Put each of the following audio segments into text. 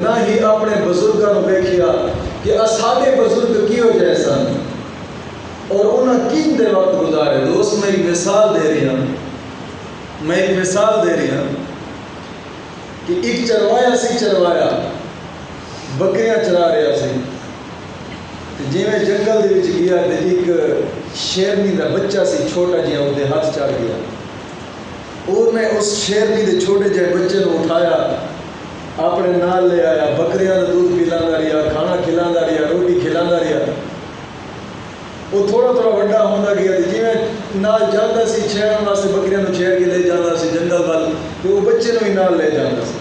نہ ہی اپنے بزرگوں نے دیکھیا کہ سارے بزرگ کیوں جیسا اور انہاں کن دے وقت گزارے. دوست میں ایک مثال دے رہی ہوں کہ ایک چروایا بکریاں چرا رہا سی جی میں جنگل دے وچ گیا تے ایک شیرنی دا بچہ سی چھوٹا جہا وہ ہاتھ چڑھ گیا. اور میں اس شیرنی دے چھوٹے جہے بچے کو اٹھایا اپنے نال لے آیا, بکریاں کا دودھ پلانا رہا, کھانا کھلانا رہا, روٹی کھلانا رہا. وہ تھوڑا وڈا ہوتا گیا جی میں نال جانا سی چھیڑن واسطے بکریاں کو چھیڑ کے لے جانا سی جنگل وال تو وہ بچے بھی نال لے جانا سی.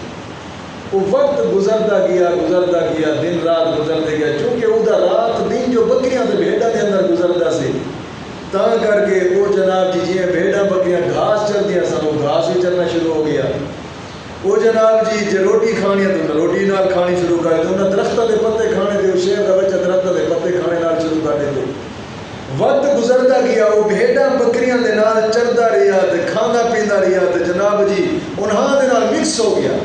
وہ وقت گزرتا گیا دن رات گزرتے گیا چونکہ وہ رات دن جو بکریاں تے بھیڑاں دے اندر گزرتا سی تا کر کے وہ جناب جی بھیڑاں بکریاں گھاس چلدیاں سن وہ گھاس بھی چلنا شروع ہو گیا. وہ جناب جی روٹی کھانی ہے تو روٹی نال کھانی شروع کر دے, انہیں درختوں کے پتے کھانے دے, شیر کا بچہ درختوں کے پتے کھانے نال شروع کر دے. وقت گزرتا گیا وہ بھیڑاں بکریاں دے نال چردا رہا تے کھانا پیندا رہا تے جناب جی انہاں دے نال مکس ہو گیا.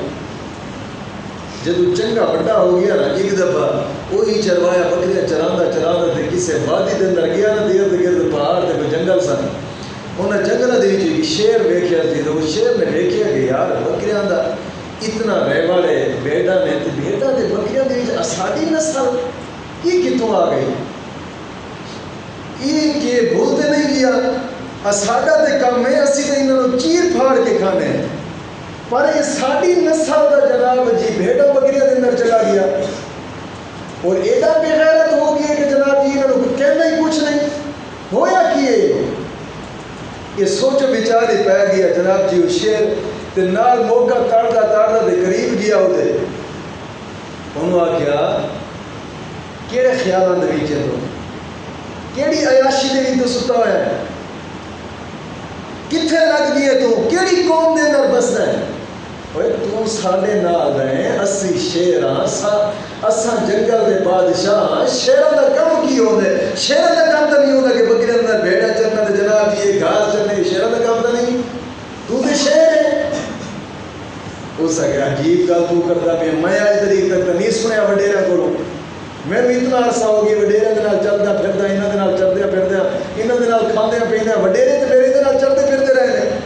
جدو چنگا بڑا ہو گیا نا ایک دفعہ وہی چروایا بکریاں چراندہ تے کسے وادی دے اندر گیا نا دیر گرد پہاڑ تے کوئی جنگل سن. انہیں جنگل دے وچ شیر ویکھیا سی تے وہ شیر نے ویکھیا کہ یار بکریاں دا اتنا رہ والے بھیڑاں نے تے بھیڑاں تے بکریاں دے وچ ساڈی نسل یہ کتوں آ گئی, یہ کہ بولتے نہیں گیا ساڈا تے کم ہے اسی تے انہاں نوں چیر پھاڑ کے کھانے ہیں. پر یہ ساڈی نسل دا جناب جی بھیڑاں بکریاں دے اندر چلا گیا اور ایڈا بے غیرت ہو گیا کہ جناب جی انہاں نوں کہنا ہی کچھ نہیں ہویا کیے. یہ سوچو بیچارے پہ گیا جناب جی وہ شیر تے نال موقع تاڑدا دے قریب گیا وہ دے انہوں آکھیا کیڑے خیالاں دے وچ تو کیڑی عیاشی دے وچ تو ستا ہوا ہے, کتھے لگ گئی ہے تو کیڑی قوم دے اندر بسدا ہے. اوے تو ساڈے نال رہے اسی شیراں اساں جنگل دے بادشاہ شیراں دا کم کی ہوندا ہے. شیراں دا کم تو نہیں ہوندا کہ بکریاں دے بھیڑاں چرنا تے جناب جی گھاس چرنے, شیراں دا کم تو نہیں, تو تے شیر ہے. اس اگے عجیب گل تو کردا پیا, میں اج تاریخ تک نہیں سنیا وڈیراں کولوں. میں بھی اتنا عرصہ ہو گیا وڈیرے دے نال چلدا پھردا, انہاں دے نال چلدیاں پھردیاں, انہاں دے نال کھاندیاں پیندیاں, وڈیرے تے میرے دے نال چلدے پھردے رہے نے.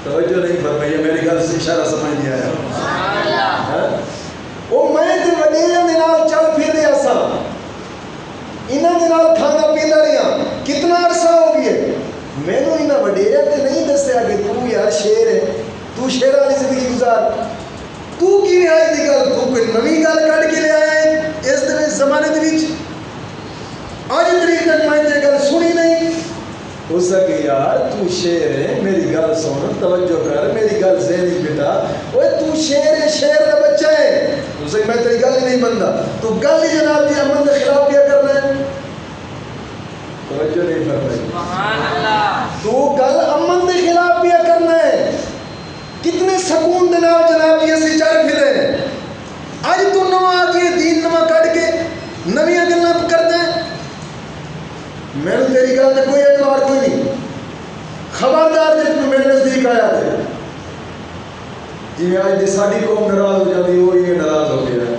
توجہ نہیں فرمائی, میری گل سے اشارہ سمجھ نہیں آیا. سبحان اللہ. او میں تے وڈیرے دے نال چل پھر رہا سا, انہاں دے نال کھانا پیندا رہیا, کتنا عرصہ ہو گیا. مینوں انہاں وڈیرے تے نہیں دسیا کہ تو یار شیر ہے, تو شیر والی زندگی گزار. تو کی آئی دی گل, تو کوئی نویں گل کڈ کے لے آیا ہے اس دے زمانے دے وچ. اج تاریخ تک میں یہ گل سنی نہیں. ہو سکے یار تو شیر ہے, میری گل سن, توجہ کر, میری گل ذہنی بٹا. اوے تو شیر ہے, شیر کا بچہ ہے, ہو سکے میں تیری گل ہی نہیں منتا. تو گل ہی جناب جی امن کے خلاف کیا کرنا ہے. توجہ نہیں فرمائی. سبحان اللہ. تو گل امن کے خلاف کیا کرنا ہے. کتنے سکون دے نال جناب جی اسی چل پھرے. اج تو نواں آ کے دین نواں کڈ کے نویاں گلاں کردا ہے. میں تیری گل تے کوئی اعتبار کوئی نہیں. خبردار جب تو میرے نزدیک آیا تھے جی آج دی ساری قوم ناراض ہو جاتی, وہ یہ ناراض ہو گیا.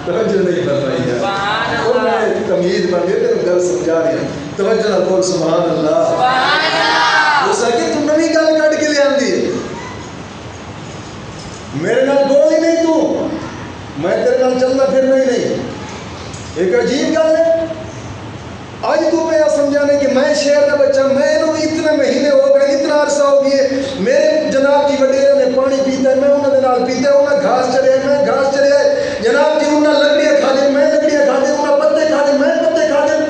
توجہ نہیں فرمائی ہے. وہ میں تمیز بن گئے تیرے گل سمجھا رہی ہوں. توجہ نہ بول سبحان اللہ. سبحان اللہ. ہو سکے تو نویں گل کڈ کے لے آندی ہے, میرے نال بول ہی نہیں تو, میں تیرے نال چلنا پھرنا ہی نہیں. ایک عجیب گل ہے. آج تو میں سمجھانے کہ میں شہر کا بچہ, میں نو اتنے مہینے ہو گئے, اتنا عرصہ ہو گئے, میرے جناب جی وڈیرے نے پانی پیتا ہے, میں انہوں نے نال پیتا ہے, انہیں گھاس چریا ہے, میں گھاس چریا ہے, جناب جی انہیں لکڑیاں کھا دیں, میں لکڑیاں کھا دیں, انہیں پتے کھا دیں, میں پتے کھا دیں.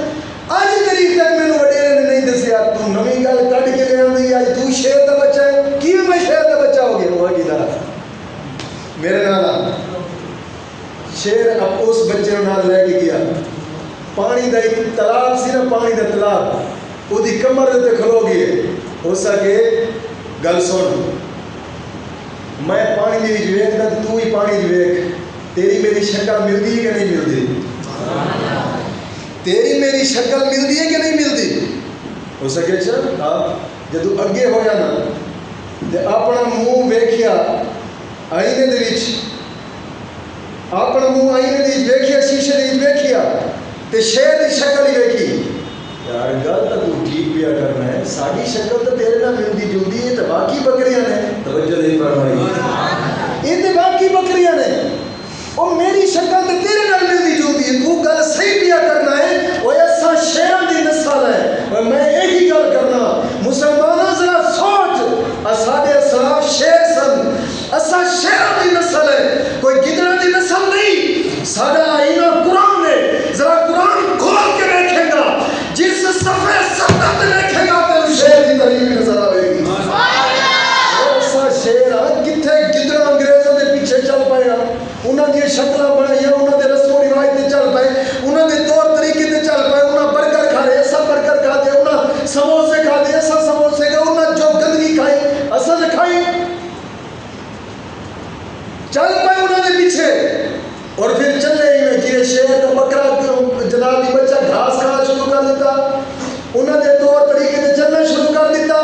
آج تاریخ تک میں وڈیرے نے نہیں دسیا. تو نویں گل کڈ کے لے آئی, آج تو شہر کا بچہ ہے. کی میں شہر کا بچہ ہو گیا. وہ کی طرح میرے نال شیر اب اس بچے نال لے کے گیا. پانی دا ایک تالاب سی نا, پانی دا تالاب, وہ دی کمر تے کھلو گئے. ہو سکے گل سن, میں پانی دی وچ ویکھدا تو ہی پانی وچ ویکھ, تیری میری شکل ملدی ہے کہ نہیں ملدی. تیری میری شکل ملدی ہے کہ نہیں ملدی. ہو سکے چل ہاں جدو اگے ہویا نا تے اپنا منہ ویکھیا آئینے دے وچ اپنا منہ آئینے دی ویکھیا شیشے دی ویکھیا تے شیر دی شکل ہی ویکھی یار گل تو ٹھیک پیا کرنا ہے ساری شکل تو تیرے نال ملتی جلتی ہے تو باقی بکریاں نے توجہ نہیں فرمائی یہ تو باقی بکریاں نے اور میری شکل تو تیرے نال ملتی جلتی ہے تو گل صحیح پیا کرنا ہے وہ ایسا شیران دی نسل ہے اور میں یہی گل کرنا مسلمانوں ذرا سوچ اساڈے اسلاف شیر سن اسا شیران دی نسل ہے کوئی گدڑا دی نسل نہیں ساڈا آئینہ قرآن ہے ذرا قرآن کھول کے دیکھے گا جس صفحے 70 تے دیکھے گا تے شیر دی تعلیم نظر آئے گی ایسا شیر کتھے گدڑا انگریزوں دے پیچھے چل پائے گا انہاں دی شکلاں بنائیاں انہاں دے رسم و رواج تے چل پائے انہاں دے طور طریقے تے چل پائے انہاں برگر کھا رہے ایسا برگر کھا دے انہاں سموسے کھا دے ایسا سموسے کھا انہاں جو گندگی کھائی اساں نے کھائی چل پائے انہاں دے پیچھے اور پھر چلے ہی میں جی شیر کا بکرا جناب دی بچہ گھاس کھانا شروع کر دیتا انہاں دے طور طریقے تے چلنا شروع کر دیتا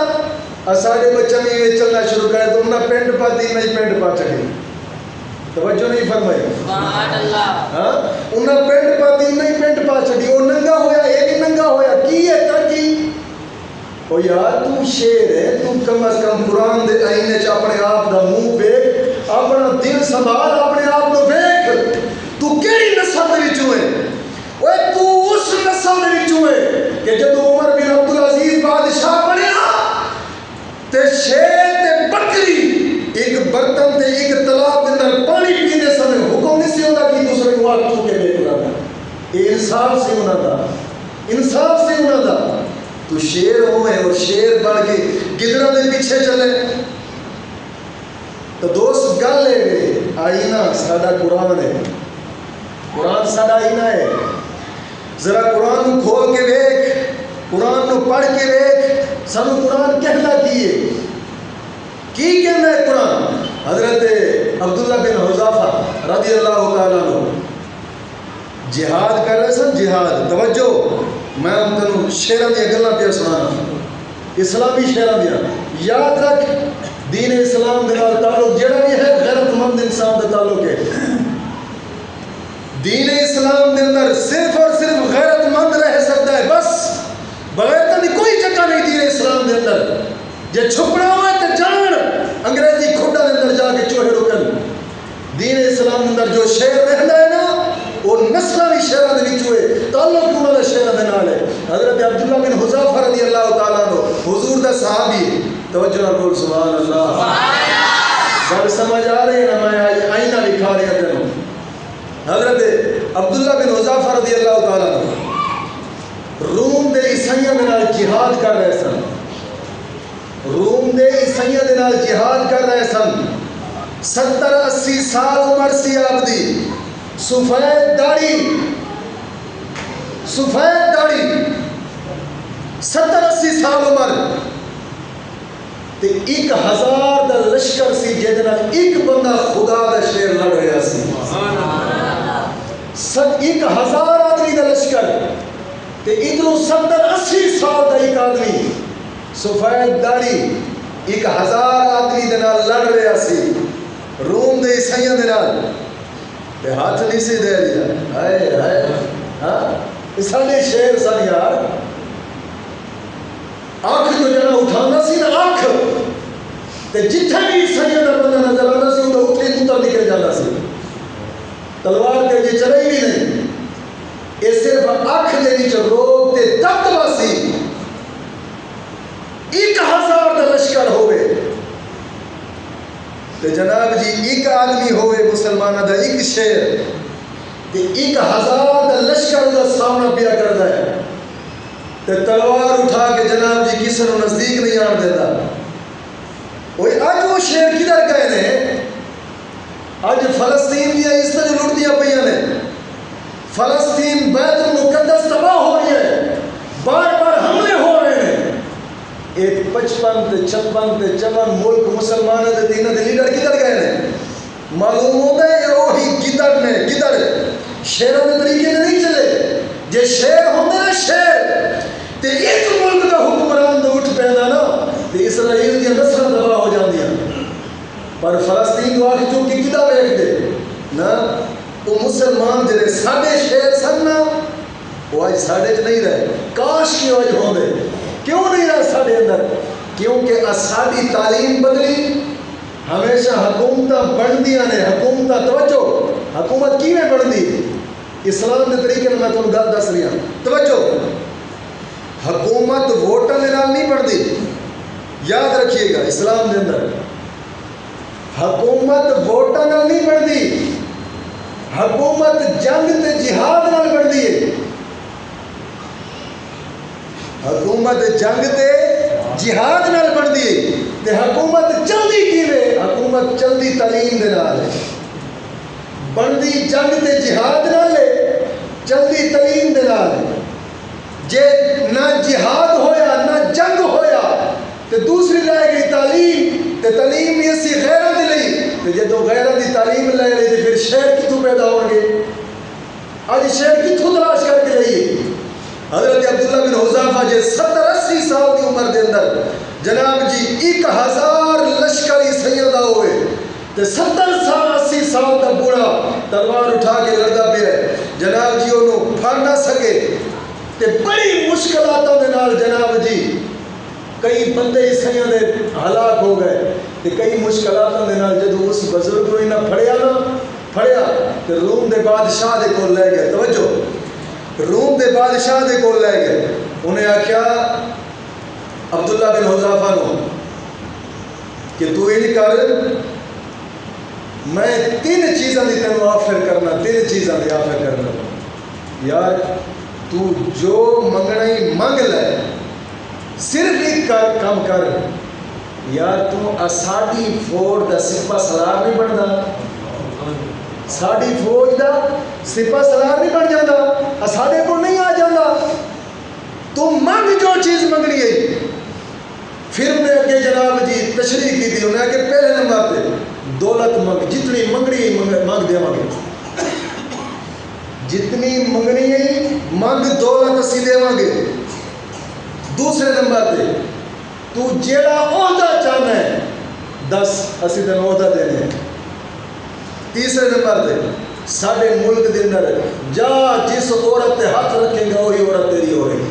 اساڈے بچہ بھی چلنا شروع کر تو انہاں پینٹ پاتی نہیں پینٹ پا چکی توجہ نہیں فرمائی سبحان اللہ ہاں انہاں پینٹ پاتی نہیں پینٹ پا چکی وہ ننگا ہویا یہ بھی ننگا ہویا کی ہے ترقی او یار تو شیر ہے تو کم از کم قرآن دے آئینے چ اپنے آپ دا منہ ویکھ اپنا دل سنبھال اپنے آپ کو ویکھ تو کیڑی نسل دے وچوں ہے اوے تو اس نسل دے وچوں ہے کہ جب عمر بن عبدالعزیز بادشاہ بنیا تے شیر تے بکری ایک برتن تے ایک تالاب دے اندر پانی پینے سن حکم نہیں سی ہوندا کہ دوسرے کو ہاتھ چوک کے بیٹھ رہا اے انصاف سے انہاں دا انصاف سے انہاں دا تو شیر ہوئے اور شیر بڑھ کے گدڑوں دے پیچھے چلے تو دوست گل لے گئے آئینہ ساڈا قرآن ہے قرآن ساڈا آئینہ ہے ذرا قرآن کو کھول کے ویکھ قرآن کو پڑھ کے ویکھ سانو قرآن کہنا کی کہنا ہے قرآن حضرت عبداللہ بن حذافہ رضی اللہ تعالیٰ عنہ جہاد کر رہے سن جہاد توجہ میں ان تنوں شیران دیا گلہ پیا سنانا اسلامی شیران دیا یاد رکھ دین اسلام دے نال تعلق جڑا بھی ہے غیرت مند انسان دا تعلق ہے دین اسلام دے اندر صرف اور صرف غیرت مند رہ سکتا ہے بس بغیر تو کوئی جگہ نہیں دین اسلام دے اندر جے چھپنا ہوئے تو جان انگریزی کھڈا دے اندر جا کے چوہے رکن دین اسلام دے اندر جو شیر رہنا ہے نا وہ نسلہ بھی شیران دے وچ ہوئے تعلق کیوں نہ شیران دے نال ہے حضرت عبداللہ بن حذافہ رضی اللہ تعالیٰ عنہ حضور دا صحابی ہے توجہ نہ بول سبحان اللہ گل سمجھ آ رہی ہے نا میں آج آئینہ لکھا رہا تینوں حضرت عبداللہ بن حذافہ رضی اللہ تعالیٰ عنہ روم دے عیسائیاں دے نال جہاد کر رہے سن روم دے عیسائیاں دے نال جہاد کر رہے سن 70-80 سال عمر سی آپ دی سفید داڑھی 70-80 سال عمر تے 1000 دا لشکر سی جہدے نال ایک بندہ خدا دا شیر لڑ رہا سی 1000 آدمی دا لشکر تے ادھروں 70-80 سال دا ایک آدمی سفید داڑھی 1000 آدمی دے نال لڑ رہا سی روم دے عیسائیاں دے نال تے ہاتھ نہیں سی دے لیا ہائے ہائے ہاں ساڈے شیر سن یار آنکھ جو جنا اٹھانا سی نا آنکھ تے جتھے بھی عیسائیاں دا بندہ نظر آنا سی اوندا اٹھے کتا نکل جانا سی تلوار تے جے چلائی بھی نہیں یہ صرف آنکھ دے وچ روب تے دبدبا سی 1000 دا لشکر ہوئے تے جناب جی ایک آدمی ہوئے مسلمانہ دا ایک شیر تے 1000 دا لشکر دا سامنا پیا کردا ہے تے تلوار اٹھا کے جناب جی کسی نو نزدیک نہیں آن دیتا وہ اج وہ شیر کدھر گئے نے اج فلسطین دیا اس طرح لٹ دیا پہ نے فلسطین بیت المقدس تباہ ہو رہی ہے بار بار حملے ہو رہے ہیں ایک 55 تے 56 تے 54 ملک مسلمانوں دے دین دے لیڈر کدھر گئے نے معلوم ہوتا ہے کہ وہی کدھر نے کدھر شیروں کے طریقے میں نہیں چلے جے شیر ہوندے نا شیر تے ایک ملک دا حکمران دا اٹھ پیندا نا تے اسرائیل دی نسلاں تباہ ہو جاندیاں پر فلسطین تو آکھ چوں کہ کدا ویکھ دے نا وہ مسلمان جڑے ساڈے شیر سن نا وہ اج ساڈے چ نہیں رہے. کاش کہ اج ہوندے. کیوں نہیں رہے ساڈے اندر؟ کیونکہ ساڈی تعلیم بدلی. ہمیشہ حکومت بندیاں نے. حکومت توجہ حکومت کیویں بنتی؟ اسلام کے طریقے میں تمہیں گل دس رہا. توجہ حکومت ووٹاں دے نال نہیں بنتی. یاد رکھیے گا اسلام کے اندر حکومت ووٹاں نال نہیں بنتی. حکومت جنگ تے جہاد نال بنتی ہے. حکومت جنگ تے جہاد نال بنتی ہے. تے حکومت چلدی کیویں؟ حکومت چلدی تعلیم دے نال ہے. بنتی جنگ تے جہاد نال ہے. چلدی تعلیم دے نال ہے. جے نہ جہاد ہویا نہ جنگ ہویا تے دوسری رہ گئی تعلیم. تے تعلیم بھی اسی غیرت لئی. تے جدوں غیرت دی تعلیم لے لئی تے پھر شہر کتوں پیدا ہون گے؟ اج شہر کتوں تلاش کر کے لئیے؟ حضرت عبداللہ بن حذافہ جے 70-80 سال دی عمر دے اندر جناب جی 1000 لشکری سیدہ ہوئے تے 70-80 سال دا بوڑھا تلوار اٹھا کے لڑدا پیا ہے. جناب جی انہوں پھڑ نہ سکے تے بڑی مشکلاتوں دے نال جناب جی کئی بندے عیسائیاں دے ہلاک ہو گئے. تے کئی مشکلاتوں دے نال جدوں اس بزرگ نوں انہاں پھڑیا تے روم دے بادشاہ دے کول لے گئے. توجہ روم دے بادشاہ دے کول لے گئے. انہیں آکھیا عبداللہ بن حذافہ نو کہ تو یہ کر میں 3 چیزاں دی تینوں آفر کرنا. 3 چیزاں دی آفر کرنا. یار تو جو منگنا ہی منگ لے صرف ایک کام کر. یار تو ساڈی فوج دا سپہ سالار نہیں بنتا. ساڈی فوج دا سپہ سالار نہیں بن جاتا. ساڈے کو نہیں آ جاتا. تو منگ جو چیز منگنی ہے. پھر انہیں اگے جناب جی تشریح کی تھی. انہیں کہ پہلے نمبر پہ دولت منگ. جتنی منگنی منگ دے گے. جتنی منگنی ہے منگ دولت اسی دے گے. دوسرے نمبر پہ تو جیڑا عہدہ چاہنا ہے 10 اسی تین عہدہ دینے ہیں. تیسرے نمبر پہ ساڈے ملک دے اندر جا جس عورت تے ہاتھ رکھیں گا وہی عورت تیری ہو رہی.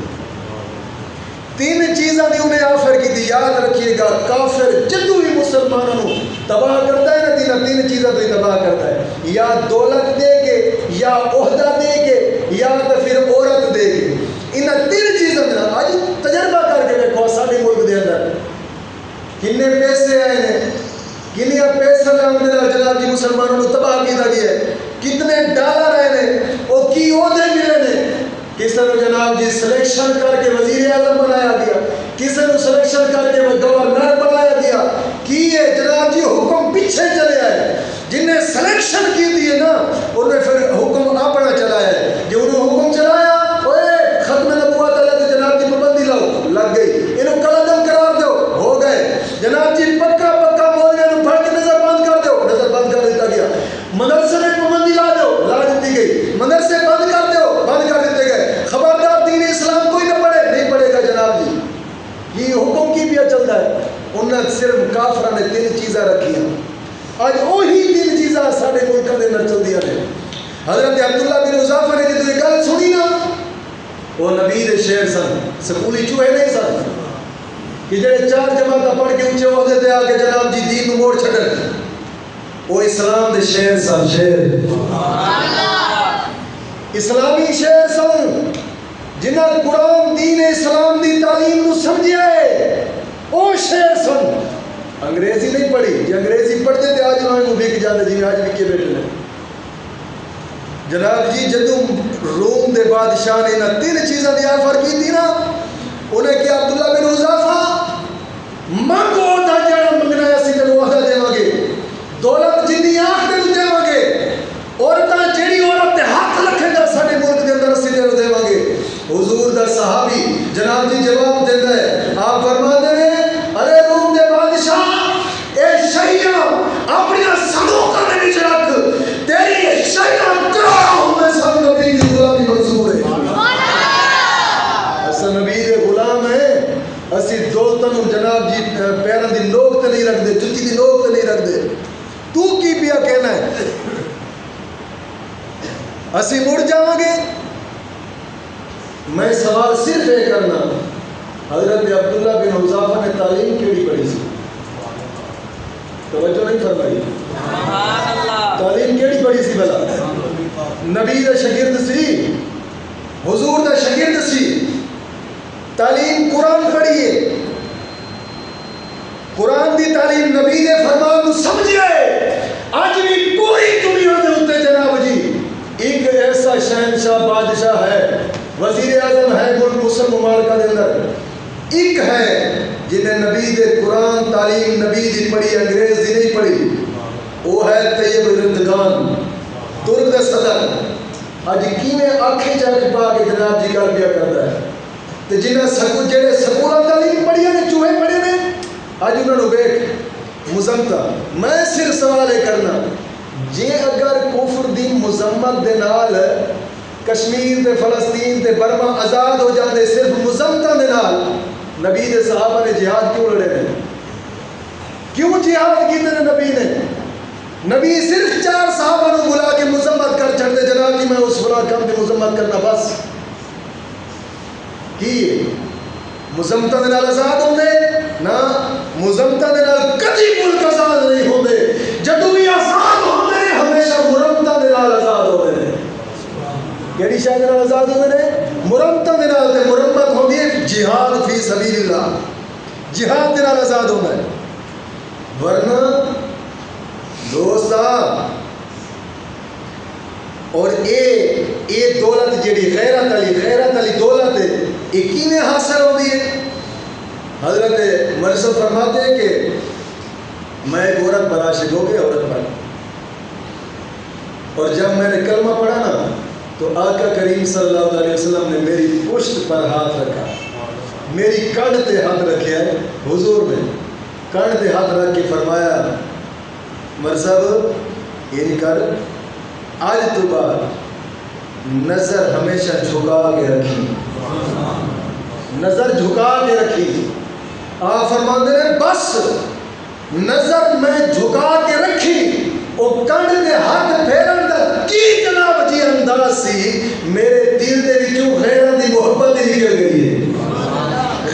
3 چیزاں دی انہیں آفر کی تھی. یاد رکھیے گا کافر جدو بھی مسلمانوں تباہ کرتا ہے نا 3 چیزاں تو ہی تباہ کرتا ہے. یا دولت دے کے یا عہدہ دے کے یا تو پھر عورت دے کے. انہاں 3 چیزاں دے آج تجربہ کر کے دیکھو ساڈے ملک دے اندر کنے پیسے آئے ہیں. کنیا پیسہ دے نال جناب جی مسلمانوں کو تباہ کیتا گیا ہے. کتنے ڈالر آئے ہیں. وہ کی عہدے ملے نے. کسی نے جناب جی سلیکشن کر کے وزیر اعظم بنایا گیا. کسی نے سلیکشن کر کے گورنر بنایا گیا. کی ہے جناب جی حکم پیچھے چلے آئے. جن نے سلیکشن کی دی ہے نا انہیں پھر حکم اپنا چلایا ہے. جو انہوں حکم چلایا اوے ختم نبوت علیہ تو جناب جی پابندی لاؤ لگ گئی. انہوں قلعدم قرار دو ہو گئے. جناب جی پکا مولویوں نے پڑھ کے نظر بند کر دو نظر بند کر دیتا گیا. مدرسے میں پابندی لا دو لا دیتی گئی. مدرسے بند کر دو بند کر دیتے گئے. خبردار دین اسلام کوئی نہ پڑھے نہیں پڑھے گا. جناب جی یہ حکم کی پیا چلتا ہے. انہوں نے صرف کافرہ نے 3 چیزیں رکھی ہیں. آج وہی 3 چیزیں سارے ملکوں کے اندر چل دیا ہیں. حضرت عبداللہ بن حذافہ نے جب یہ گل سنی نا وہ نبی دے شیر سن. سکولی چوہے نہیں سن کہ جڑے 4 جماعتاں پڑھ کے اونچے عہدے تے آ کے جناب جی دین نو موڑ چھڈن. وہ اسلام دے شیر سن. شیر اسلامی شیر سن جنہاں قرآن دین اسلام دی تعلیم نو سمجھیا ہے. وہ شیر سن. انگریزی نہیں پڑھی. جی انگریزی پڑھتے تھے آج انہوں نے بک جاتے جی آج بکے بیٹھے ہیں. جناب جی جدوں روم دے بادشاہ نے انہاں 3 چیزاں دی آفر کی تھی نا انہیں کیا عبداللہ بن حذافہ منگو عہدہ جڑا منگنا ہے اسی تینوں عہدہ دیواں گے. دولت جنی آنکھ تینوں دیواں گے. عورتاں جیڑی عورت تے ہاتھ رکھے گا ساڈے ملک دے اندر اسی تینوں دیواں گے. حضور دا صحابی جناب جی جواب دیندا ہے. آپ فرماندے ہیں ارے روم دے بادشاہ اے شہیاں اپنی صندوقاں دے وچ رکھ. تیری شہیاں کروڑوں میں سب نبی دی غلامی منظور ہے. اصل نبی دے غلام ہیں. اسی دولتاں نوں جناب جی پیراں دی نوک اسی مڑ جاؤں گے. میں سوال صرف یہ کرنا حضرت عبداللہ بن حذافہ نے تعلیم کیڑی پڑھی سی؟ توجہ نہیں فرمائی. تعلیم کیڑی پڑھی سی بلا؟ نبی دا شاگرد سی، حضور دا شاگرد سی. تعلیم قرآن پڑھیے، قرآن دی تعلیم نبی دے فرمان کو سمجھے. آج بھی کوئی دنیا دے ہوتے جناب جی ایک ایسا شہنشاہ بادشاہ ہے، وزیر اعظم ہے ملک مسلم ممالکہ دے اندر، ایک ہے جنہیں نبی دے قرآن تعلیم نبی دی پڑھی، انگریز دی نہیں پڑھی. وہ ہے طیب رندگان، ترک دا صدر. آج کیویں آنکھیں چاک پا کے جناب جی گل پیا کرتا ہے. تے جنہیں جڑے سکولاں تعلیم پڑھی نے چوہے پڑھے نے اج انہوں نے ویکھ مزمتا. میں صرف سوال یہ کرنا جے اگر کفر دی مذمت دے نال کشمیر تے فلسطین تے برما آزاد ہو جاندے صرف مذمتا دے نال، نبی دے صحابہ نے جہاد کیوں لڑے نے؟ کیوں جہاد کیتے نے نبی نے؟ نبی صرف 4 صحابہ نو بلا کے مذمت کر چھڑتے جناب جی میں اس فلاں کام دی مذمت کرنا بس. کی مزمتا دے نال آزاد ہوندے نا؟ مزمتا دے نال کدی ملک آزاد نہیں ہوندے. جدوں بھی آزاد ہوندے نے ہمیشہ مرمتا دے نال آزاد ہوندے نے. کیڑی شے دے نال آزاد ہوندے نے؟ مرمتا دے نال. تے مرمت ہوندی ہے جہاد فی سبیل اللہ، جہاد دے نال آزاد ہوندا ہے. ورنہ دوستا اور اے دولت جیڑی غیرت علی دولت یہ کیویں حاصل ہوتی ہے؟ حضرت مرسل فرماتے ہیں کہ میں ایک عورت پر عاشق ہو گیا، عورت پر، اور جب میں نے کلمہ پڑھا نا تو آقا کریم صلی اللہ علیہ وسلم نے میری پشت پر ہاتھ رکھا، میری کن تے ہاتھ رکھا ہے. حضور نے کن تے ہاتھ رکھ کے فرمایا مرسل یہ نہیں کر، آج تو بعد نظر ہمیشہ جھکا کے رکھی، نظر جھکا کے رکھی. آپ فرماتے ہیں بس نظر میں جھکا کے رکھی، وہ کنڈ کے ہاتھ پھیرن دا کی جناب جی انداز سی، میرے دل دے وچوں غیرت دی محبت نکل گئی ہے،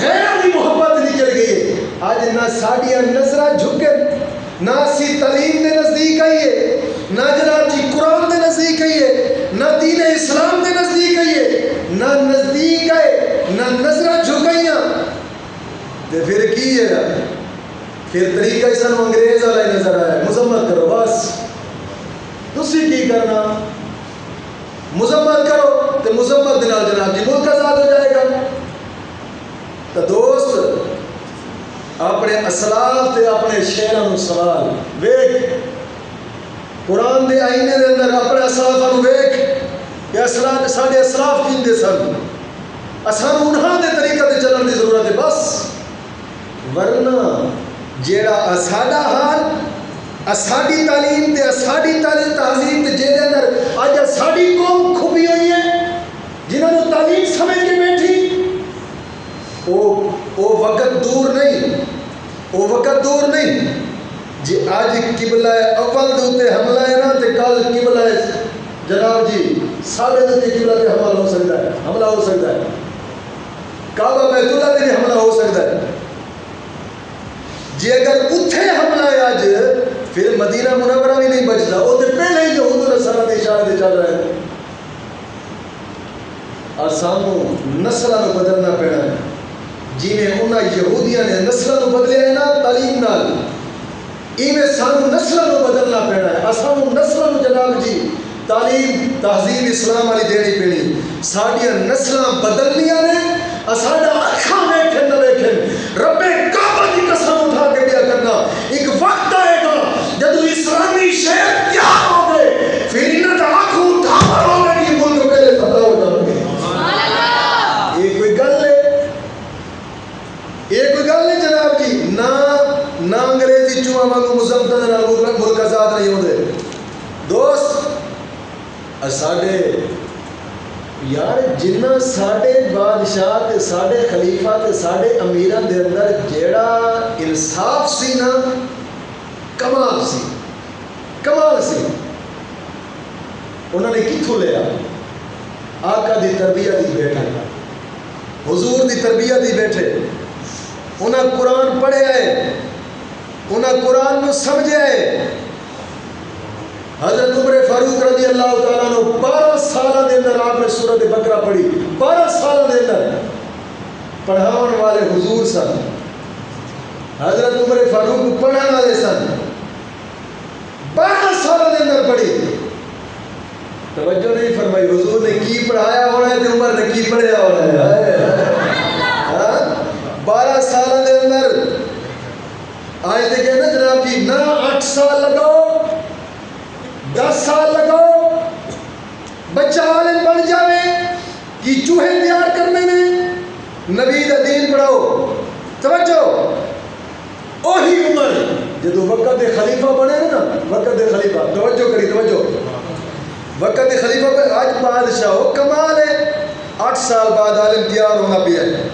غیرت دی محبت نکل گئی ہے. آج نہ ساڈیاں نظراں جھکن، نہ اسی تعلیم دے نزدیک آئیے، نہ جناب جی قرآن دے نزدیک آئیے، نہ دین اسلام دے نزدیک آئیے، نہ نزدیک آئے، نہ نظرہ جھکائیاں. تے پھر کی ہے؟ پھر طریقہ ہی سانو انگریز والا ہی نظر آیا. مذمت کرو بس، تسی کی کرنا؟ مذمت کرو تے مذمت دے نال جناب جی ملک آزاد ہو جائے گا. تو دوست اپنے اسلاف تے اپنے شہراں نو سوال ویکھ، قرآن دے آئینے دے اندر اپنے اسلافاں نو ویکھ کہ ساڈے اسلاف کیندے سن، اسانو انہاں دے طریقے تے چلن دی ضرورت ہے بس. ورنہ جیڑا ساڈا حال، اساڈی تعلیم تے اساڈی تہذیب تے جے دے اندر اج ساڈی قوم کھپی ہوئی ہے جنہاں نو تعلیم سمجھ کے بیٹھی، او وقت دور نہیں، وہ وقت دور نہیں. جی آج قبلہ اول دے اوتے حملہ ہے نا تے کل قبلہ جناب جی ساڈے دے قبلہ تے حملہ ہو سکتا ہے، کعبہ بیت اللہ تے بھی حملہ ہو سکتا ہے. جی اگر اتھے حملہ ہے آج پھر مدینہ منورہ بھی نہیں بچتا، وہ تے پہلے ہی یہود و نصارہ دے اشارے تے چل رہے ہیں. سانو نسلوں کو بدلنا پینا ہے، جی میں انہاں یہودیاں نے نسلوں کو بدلیا ہے نا تعلیم نال، ایویں سانو نسلوں کو بدلنا پینا ہے. سانو نسلوں جناب جی تعلیم تہذیب اسلام والی دینی پینی. ساڈیاں نسلاں بدلنیاں نے، ساڈا اکھاں ویکھن نہ ویکھن، رب کعبہ دی قسم اٹھا کے بیا کرنا ایک وقت آئے گا جدو اسلامی شہر تیار ہو گئے پھر انہاں دا آنکھوں اٹھا پر ہوگا کہ ملک پہلے فتح ہو جائے گے. یہ کوئی گل ہے؟ یہ کوئی گل نہیں جناب جی. نہ انگریزی چوہاں وانگو مزمتا دے نال ملک آزاد نہیں ہوندے. دوست ساڈے یار جنہ ساڈے بادشاہ تے ساڈے خلیفہ تے ساڈے امیراں دے اندر جیڑا انصاف سی نا، کمال سی. انہوں نے کتوں لیا؟ آقا دی تربیت ہی بیٹھے، حضور دی تربیت ہی بیٹھے، انہاں قرآن پڑھے آئے، انہاں قرآن کو سمجھے آئے۔ حضرت عمر فاروق رضی اللہ تعالیٰ نے 12 سالہ دے اندر آپ نے سورۃ بقرہ پڑھی، 12 سالہ دے اندر پڑھاون والے حضور سن، حضرت عمر فاروق پڑھانے والے سن، 12 سالہ دے اندر پڑھی۔ توجہ نہیں فرمائی، حضور نے کی پڑھایا ہونا ہے تو عمر نے کی پڑھایا ہونا ہے۔ 12 سالہ دے اندر آج دے کہنا جناب جی نہ 8 سال لگاؤ 10 سال لگاؤ بچہ عالم بن جاوے کی چوہے تیار کرنے نے، نبی دا دین پڑھاؤ۔ توجہ، اوہی عمر جدو وقت دے خلیفہ بنے نا، وقت دے خلیفہ، توجہ کری توجہ، وقت دے خلیفہ پہ آج بادشاہ ہو، کمال ہے، 8 سال بعد عالم تیار ہونا پیا ہے،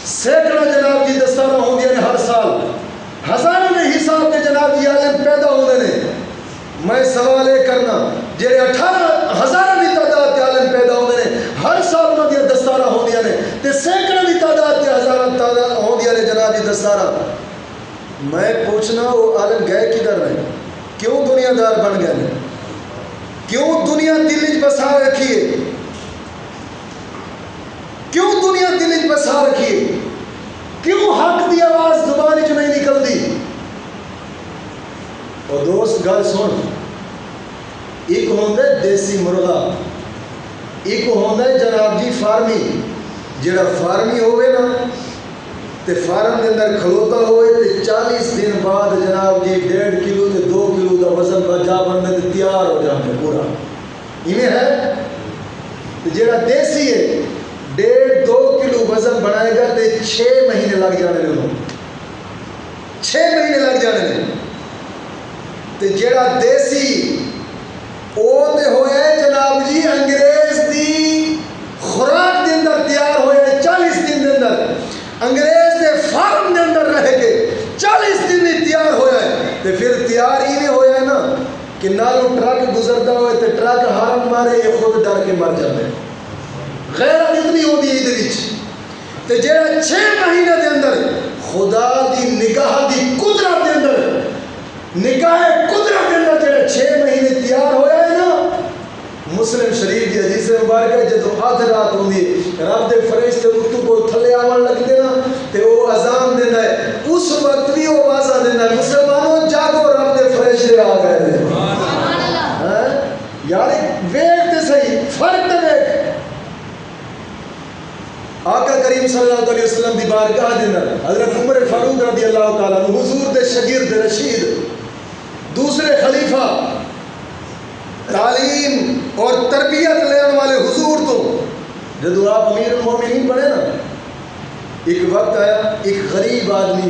سینکڑا جناب جی دستانہ ہوں گے ہر سال، ہزاروں نے حساب کے جناب جی عالم پیدا ہونے نے۔ میں سوال یہ کرنا جہے 18,000 کی تعداد کے عالم پیدا ہونے نے، ہر سال انہوں نے دستانہ ہوں نے، تے سینکڑوں کی تعداد کے ہزاروں تعداد ہوں نے جناب جی دستانہ۔ میں پوچھنا وہ عالم گئے کدھر رہے، کیوں دنیا دار بن گئے، کیوں دنیا دل وچ بسا رکھیے، کیوں دنیا دل وچ بسا رکھیے، کیوں حق دی آواز زبان وچ نہیں نکلدی؟ اور دوست گل سن، ایک ہوندا ہے دیسی مرغا، ایک ہوندا ہے جناب جی فارمی، جڑا فارمی ہوئے نا تے فارم دے اندر کھلوتا ہوئے تے 40 دن بعد جناب جی 1.5 کلو تے 2 کلو دا وزن بجا بننے تے تیار ہو جاندے پورا، ایویں ہے۔ تے جڑا دیسی ہے 1.5-2 کلو وزن بنائے گا تے 6 مہینے لگ جانے نے، انہوں 6 مہینے لگ جانے نے۔ تے جڑا دیسی او تے ہویا ہے جناب جی انگریز دی خوراک دے اندر تیار ہویا ہے 40 دن دے اندر، انگریز دے فارم دے اندر رہ کے 40 دن میں تیار ہویا ہے۔ تے پھر تیار ہی نہیں ہویا ہے نا کہ نالوں ٹرک گزرتا ہوئے تے ٹرک ہارن مارے یہ خود ڈر کے مر جاتے ہیں، غیرت اتنی ہوتی ہے ادھر وچ۔ تے جڑا 6 مہینے دے اندر خدا دی نگاہ دی قدرت دے اندر، نگاہ قدرت دے اندر جڑا 6 مہینے تیار ہویا ہے نا، مسلم شریف دی حدیث مبارک ہے جدو آدھ رات ہوندی رب دے فرشتے اتو کو تھلے آون لگدے نا تے او اذان دیندا ہے، اس وقت بھی او آواز دیندا ہے مسلمانوں جاگو رب دے فرشتے آ گئے نے۔ سبحان اللہ، یار ویکھ تے صحیح فرق تے ویکھ۔ آقا کریم صلی اللہ علیہ وسلم دی بارگاہ دے اندر حضرت عمر فاروق رضی اللہ تعالیٰ عنہ حضور دے شاگرد رشید دوسرے خلیفہ، تعلیم اور تربیت لینے والے حضور تو جدو آپ امیر المومنین بنے نا، ایک وقت آیا ایک غریب آدمی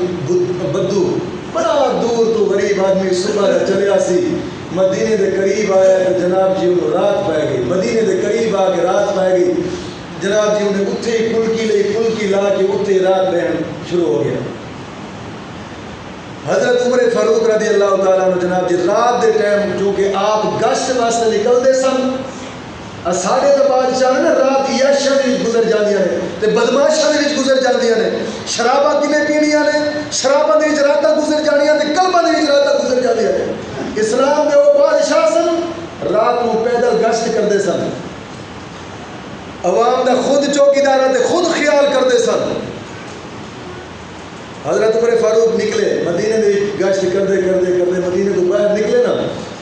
بدو بڑا دور تو غریب آدمی صبح چلیا سی، مدینے دے قریب آیا تو جناب جی انہوں رات پائے گئی، مدینے دے قریب آ کے رات پائے گئی، جناب جی انہیں اتھے ہی پلکی لا کے اتھے رات رہن شروع ہو گیا۔ حضرت عمر فاروق رضی اللہ تعالیٰ عنہ جناب جی رات دے ٹائم چونکہ آپ گشت واسطے نکلتے سن، ساڑھے تو بادشاہ نا رات عیاشاں دے وچ گزر جاندیاں نے تے بدماشاں دے وچ گزر جاندیاں نے، شراباں کنے پینیاں نے، شراباں دے وچ راتاں گزر جانیاں تے کلباں دے وچ راتاں گزر جاندیاں نے۔ اسلام دے وہ بادشاہ سن رات کو پیدل گشت کرتے سن، عوام دا خود چوکیدار تے خود خیال کرتے سن۔ حضرت عمر فاروق نکلے مدینے میں گشت کرتے مدینے تو باہر نکلے نا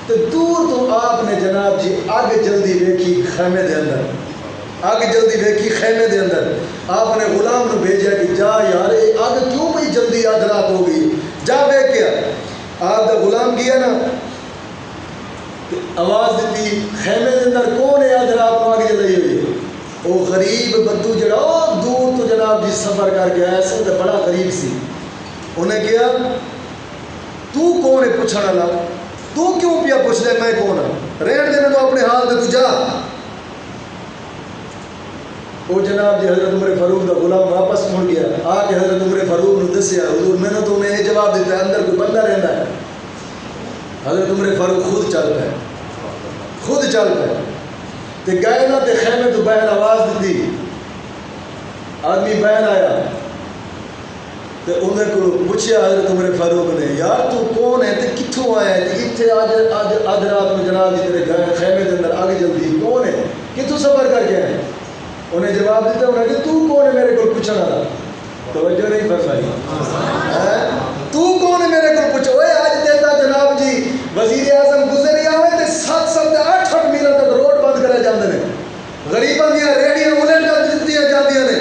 تو دور تو آپ نے جناب جی اگ جلدی ویکھی خیمے دے اندر، اگ جلدی ویکھی خیمے دے اندر۔ آپ نے غلام نو بھیجا کہ جا یار یہ اگ کیوں بھئی جلدی آدھ رات ہو گئی، جا ویکھ گیا۔ آپ دا غلام گیا نا آواز دیتی خیمے دے اندر کون ہے آدھ رات کو آگ جلائی ہوئی ہے؟ وہ غریب بدو جڑا دور تو جناب جی سفر کر کے آیا سی تو بڑا غریب سی، انہیں کیا تو کون ہے پوچھنا والا، تو کیوں پیا پوچھ لے میں کون ہوں، رہن دے میں اپنے حال دے تو جا۔ وہ جناب جی حضرت عمر فاروق دا غلام واپس مڑ گیا، آ کے حضرت عمر فاروق نے دسیا حضور میں نے تو انہیں یہ جواب دیتا ہے اندر کوئی بندہ رہتا ہے۔ حضرت عمر فاروق خود چل پائے، خود چل پائے تے گئے نا تے خیمے تو باہر آواز دیتی آدمی باہر آیا تے انہیں کو پوچھیا حضرت عمر فاروق نے یار تو کون ہے تے کتھوں آیا ہے تے اتھے آج رات میں جناب جی تیرے گئے خیمے دے اندر آگے جلدی کون ہے کتھوں سفر کر کے آئے انہیں جواب دیتا انہیں کہ تو کون ہے میرے کو پوچھنا تھا توجہ نہیں فرمائی تو کون ہے میرے کو پوچھو اے آج دیتا جناب جی وزیر اعظم گزریا ہوئے تے 7-8 میل تک روڈ بند کرے جاندے نے غریباں دیاں ریڑیاں الٹ کر دتیاں جاندیاں نے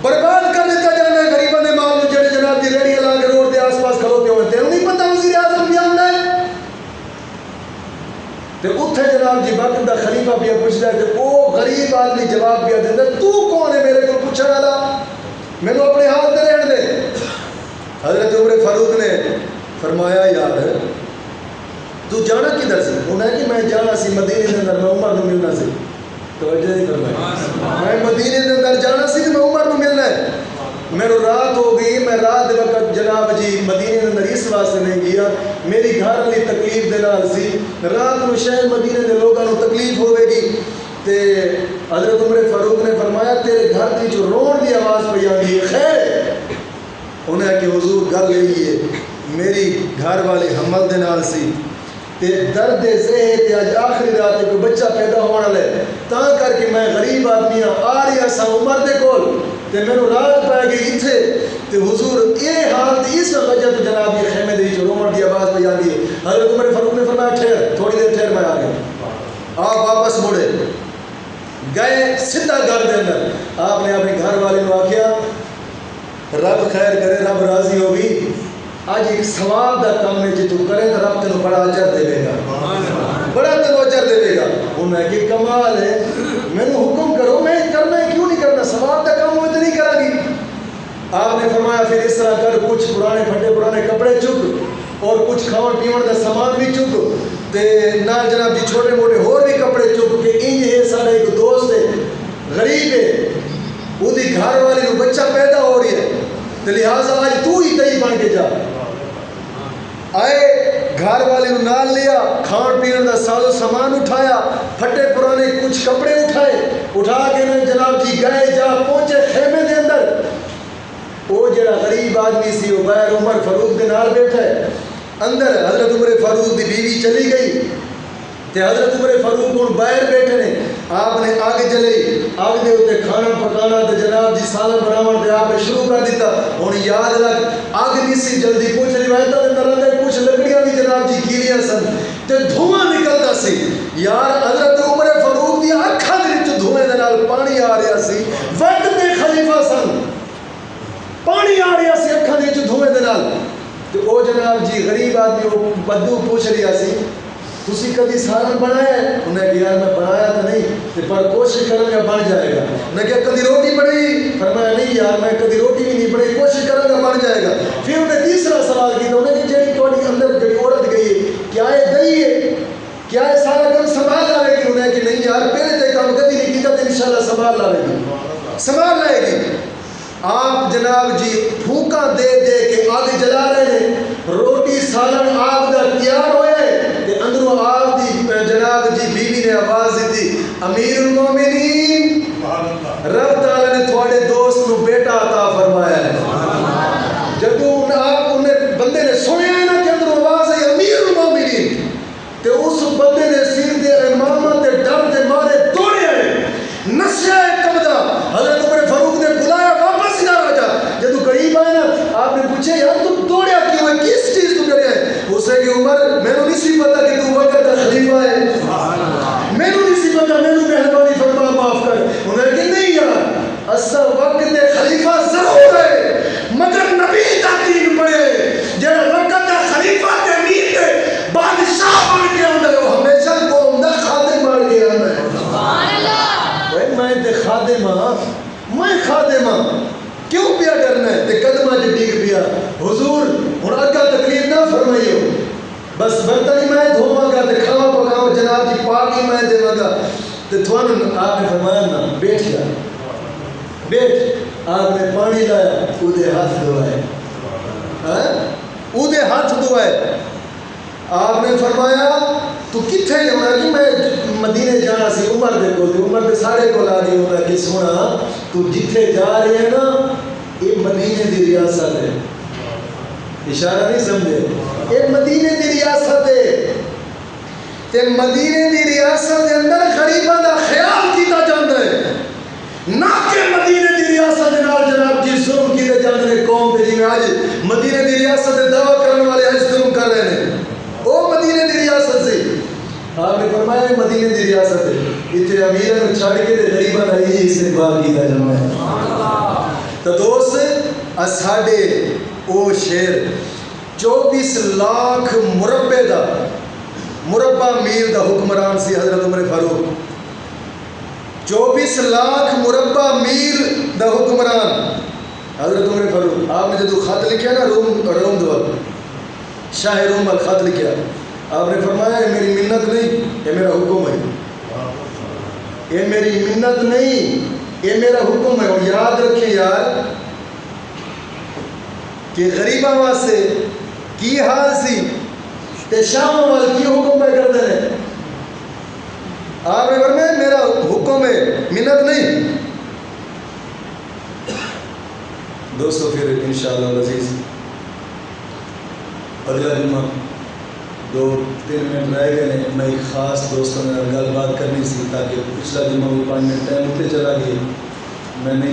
برباد کر دیتا جانا ہے غریباں دے مال نوں جڑے جناب دی ریڑیاں لا کے روڈ دے آس پاس کھلوتے ہوئے تینوں نہیں پتہ وزیر اعظم بھی آندا ہے تے اتھے جناب جی وقت دا خلیفہ بھی پوچھدا ہے تے او غریب آدمی جواب بھی دیندا تو کون ہے میرے کو پوچھن والا مینوں اپنے حال تے رہن دے حضرت عمر فاروق نے فرمایا یار تو جانا کدھر سے انہیں کہ میں جانا سی مدینے دے اندر میں عمر نوں ملنا سی توجہ نہیں فرمائی میں مدینے دے اندر جانا سی تے میں عمر نوں ملنا ہے میرے رات ہو گئی میں رات دے وقت جناب جی مدینے دے اندر اس واسطے نہیں گیا میری گھر والی تکلیف دے نال سی رات نو شہر مدینے دے لوگاں نو تکلیف ہوے گی تے حضرت عمر فاروق نے فرمایا تیرے گھر دی جو رون دی آواز پئی آندی ہے خیر انہیں کہ حضور گل یہی ہے میری گھر والی حمل دے نال سی تے درد ذہن تے اج آخری رات کوئی بچہ پیدا ہونے والے تاں کر کے میں غریب آدمی آ رہا سا عمر دے کول تے مینوں رات پے گئی اتھے تے حضور یہ حال تے اس وجہ تو جناب یہ خیمے دے وچ رومن دی آواز پئی آندی ہے حضرت عمر فاروق نے فرمایا ٹھہر تھوڑی دیر ٹھہر میں آ گیا آپ واپس مڑے گئے سیدھا گھر دے اندر آپ نے اپنے گھر والے نوں آکھیا رب خیر کرے رب راضی ہوگی آج ایک ثواب دا کام ہے جی تو کرے تو رب تینوں بڑا اجر دے گا بڑا تینوں اجر دے گا انہیں کہ کمال ہے میں نے حکم کرو میں کرنا ہے کیوں نہیں کرنا ثواب دا کام میں تو نہیں کرا گی آپ نے فرمایا پھر اس طرح کر کچھ پرانے پھٹے پرانے کپڑے چک اور کچھ کھاون پیون دا سامان بھی چک تے نال جناب جی چھوٹے موٹے اور بھی کپڑے چک کہ انج ہے سارا ایک دوست ہے غریب ہے وہ دی گھر والے نو بچہ پیدا ہو رہی ہے تو لہٰذا آج تو ہی تئی بن کے جا آئے گھر والے نو نال لیا کھان پینے دا ساز و سامان اٹھایا پھٹے پرانے کچھ کپڑے اٹھا کے نا جناب جی گئے جا پہنچے خیمے دے اندر وہ جڑا غریب آدمی سی وہ باہر عمر فاروق دے نال بیٹھا ہے اندر حضرت عمر فاروق دی بیوی چلی گئی تے حضرت عمر فاروق ہوں باہر بیٹھے نے آپ نے آگ جلائی آگ دے اتنے کھانا پکانا تے جناب جی سالن بناون تے آپ نے شروع کر دیتا ہوں یاد رکھ آگ نہیں سی جلدی کچھ روایتاں دے اندر آندا کچھ لکڑیاں بھی جناب جی گیلیاں سن تے دھواں نکلدا سی یار حضرت عمر فاروق دی اکھاں دے وچ دھوئیں دے نال پانی آ رہا سی وقت دے خلیفہ سن پانی آ رہا سی اکھاں دے وچ دھوئیں دے نال تے او جناب جی غریب آدمی وہ بدو پوچھ رہا سی تسی کدی سالن بنایا ہے انہیں کہا یار میں بنایا تو نہیں پر کوشش کروں گا بن جائے گا انہیں کہا کدی روٹی بنائی فرمایا نہیں یار میں کدی روٹی بھی نہیں بنائی کوشش کروں گا بن جائے گا پھر انہیں تیسرا سوال کیا انہیں کہ جڑی تھوڑی اندر جڑی عورت گئی ہے کیا یہ دئی ہے کیا یہ سارا کام سنبھال لائے گی انہیں کہ نہیں یار پہلے تے کام کدی نہیں کیتا تو انشاءاللہ سنبھال لائے گی سنبھال لائے گی آپ جناب جی پھونکا دے دے کے آگ جلا رہے ہیں روٹی سالن آگ دا تیار ہوئے تے اندروں آپ دی جناب جی بیوی نے آواز دی امیر المومنین رب تعالیٰ نے تھوڑے دوست کو بیٹا عطا فرمایا ہے جدو آپ انہیں بندے نے سنیا ہے نا کہ اندروں آواز ہے امیر المومنین تے اس بندے نے سیر دے امامت دے ڈر دے مارے دوڑے آئے نشہ قبضہ حضرت عمر فاروق نے بلایا واپس نہ راجا جدو قریب آئے نا آپ نے پوچھے یار تم دوڑیا کیوں ہے کس چیز تو ڈریا ہے اسے کہ عمر میں نے نہیں سی پتا کہ تو وقت کا خلیفہ ہے میں نے نہیں سی پتا میں نے مہربانی فرما معاف کر انہیں کہ نہیں یار اصل وقت دے خلیفہ ضرور ہے مگر نبی دا دین پڑے جڑا وقت دا خلیفہ تے امیر تے بادشاہ بن کے آندا ہے وہ ہمیشہ قوم دا خادم بن کے آندا ہے سبحان اللہ میں تے خادم ہاں میں خادم ہاں کیوں پیا ڈرنا ہے تے قدمہ چ ڈگ پیا حضور ہن اگا تکلیف نہ فرمائیو بس برتن میں دھوواں گا تے کھاوا پکاواں جناب جی پاکی میں دیواں گا تے تھانوں آپ نے فرمایا نا بیٹھ جا بیٹھ آپ نے پانی لایا اودے ہاتھ دھوائے اودے ہاتھ دھوائے آپ نے فرمایا تو کتنے ہونا کہ میں مدینے جانا سی عمر دے کو تے عمر دے سارے کو لا دی ہونا کہ سونا تو جتھے جا رہے ہیں نا یہ مدینے دی ریاست ہے. اشارہ نہیں سمجھے؟ یہ مدینے دی ریاست ہے تے مدینے دی ریاست دے اندر غریباں دا خیال کیتا جاندا ہے نہ کہ مدینے دی ریاست دے نال جناب جی ظلم کیتے جاندے نے قوم تے جویں اج مدینے دی ریاست دے دعوی کرنے والے اج ظلم کر رہے ہیں. او مدینے دی ریاست سی. آپ نے فرمایا مدینے دی ریاست ہے اتنے امیراں نوں چھڈ کے تے غریباں دا ہی استقبال کیتا جاندا ہے. تو دوست ساڈے او شہر 24 لاکھ مربع دا مربع میل دا حکمران سی حضرت عمر فاروق. 24 لاکھ مربع میل دا حکمران حضرت عمر فاروق. آپ نے جدو خط لکھا نا روم دو شاہ روم خط لکھا آپ نے فرمایا یہ میری منت نہیں یہ میرا حکم ہے. یہ میری منت نہیں یہ میرا حکم ہے. اور یاد رکھیں یار کہ غریباں واسطے کی حال سی تے شاموں وال کی حکم پہ کر دینے. آپ نے فرمایا میرا حکم ہے منت نہیں. دوستو پھر انشاءاللہ العزیز اگلا جمعہ 2-3 منٹ رہ گئے ہیں. میں ایک خاص دوستوں نے گل بات کرنی سی تاکہ پچھلا جمعہ وہ 5 منٹ ٹائم ہوتے چلا گیا. میں نے